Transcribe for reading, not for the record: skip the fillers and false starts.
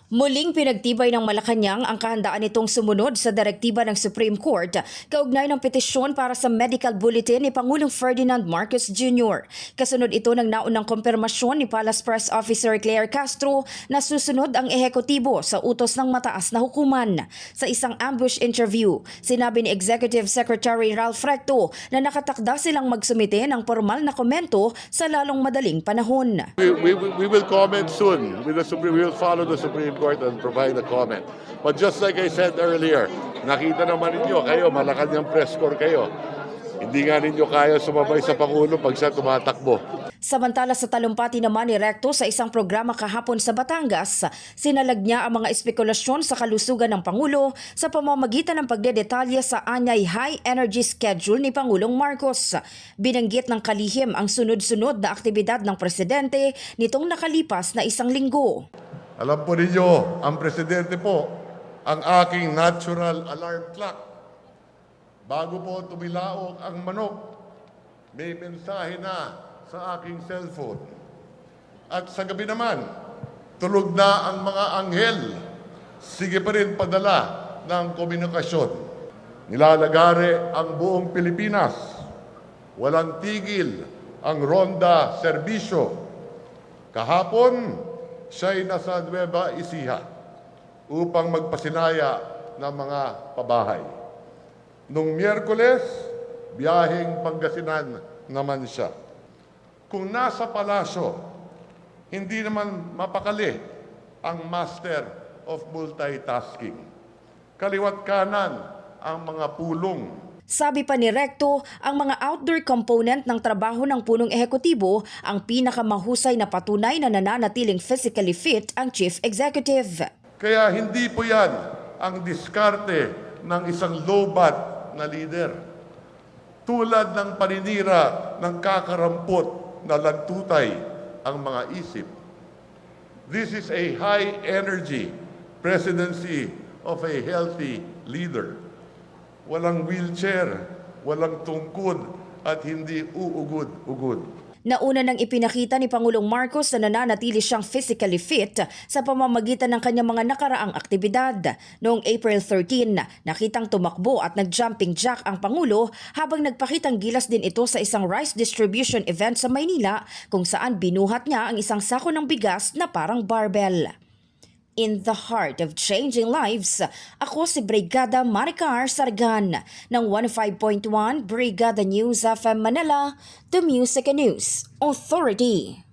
Muling pinagtibay ng Malacanang ang kahandaan nitong sumunod sa direktiba ng Supreme Court kaugnay ng petisyon para sa medical bulletin ni Pangulong Ferdinand Marcos Jr. Kasunod ito ng naunang kumpirmasyon ni Palace Press Officer Claire Castro na susunod ang ehekutibo sa utos ng mataas na hukuman. Sa isang ambush interview, sinabi ni Executive Secretary Ralph Recto na nakatakda silang magsumite ng formal na komento sa lalong madaling panahon. We will comment soon. We will follow the Supreme Court and provide a comment. But just like I said earlier, nakita naman ninyo, kayo, Malacanang press corps kayo. Hindi nga ninyo kaya sumabay sa Pangulo pag siya tumatakbo. Samantala sa talumpati naman ni Recto sa isang programa kahapon sa Batangas, sinalag niya ang mga espekulasyon sa kalusugan ng Pangulo sa pamamagitan ng pagdedetalye sa anyay high energy schedule ni Pangulong Marcos. Binanggit ng kalihim ang sunod-sunod na aktibidad ng presidente nitong nakalipas na isang linggo. Alam po ninyo, ang presidente po, ang aking natural alarm clock. Bago po tumilaok ang manok, may mensahe na sa aking cellphone. At sa gabi naman, tulog na ang mga anghel. Sige pa rin padala ng komunikasyon. Nilalagare ang buong Pilipinas. Walang tigil ang ronda serbisyo. Kahapon, siya'y nasa Nueva Ecija upang magpasinaya ng mga pabahay. Nung Miyerkules, biyaheng Pangasinan naman siya. Kung nasa palasyo, hindi naman mapakali ang master of multitasking. Kaliwat kanan ang mga pulong. Sabi pa ni Recto, ang mga outdoor component ng trabaho ng punong ehekutibo ang pinakamahusay na patunay na nananatiling physically fit ang Chief Executive. Kaya hindi po yan ang diskarte ng isang low-bat na leader. Tulad ng paninira ng kakarampot na lagtutay ang mga isip. This is a high-energy presidency of a healthy leader. Walang wheelchair, walang tungkod at hindi uugod-ugod. Nauna nang ipinakita ni Pangulong Marcos na nananatili siyang physically fit sa pamamagitan ng kanyang mga nakaraang aktibidad. Noong April 13, nakitang tumakbo at nag-jumping jack ang Pangulo habang nagpakitang gilas din ito sa isang rice distribution event sa Maynila kung saan binuhat niya ang isang sako ng bigas na parang barbell. In the heart of changing lives, ako si Brigada Maricar Sargan ng 105.1 Brigada News FM Manila, The Music and News Authority.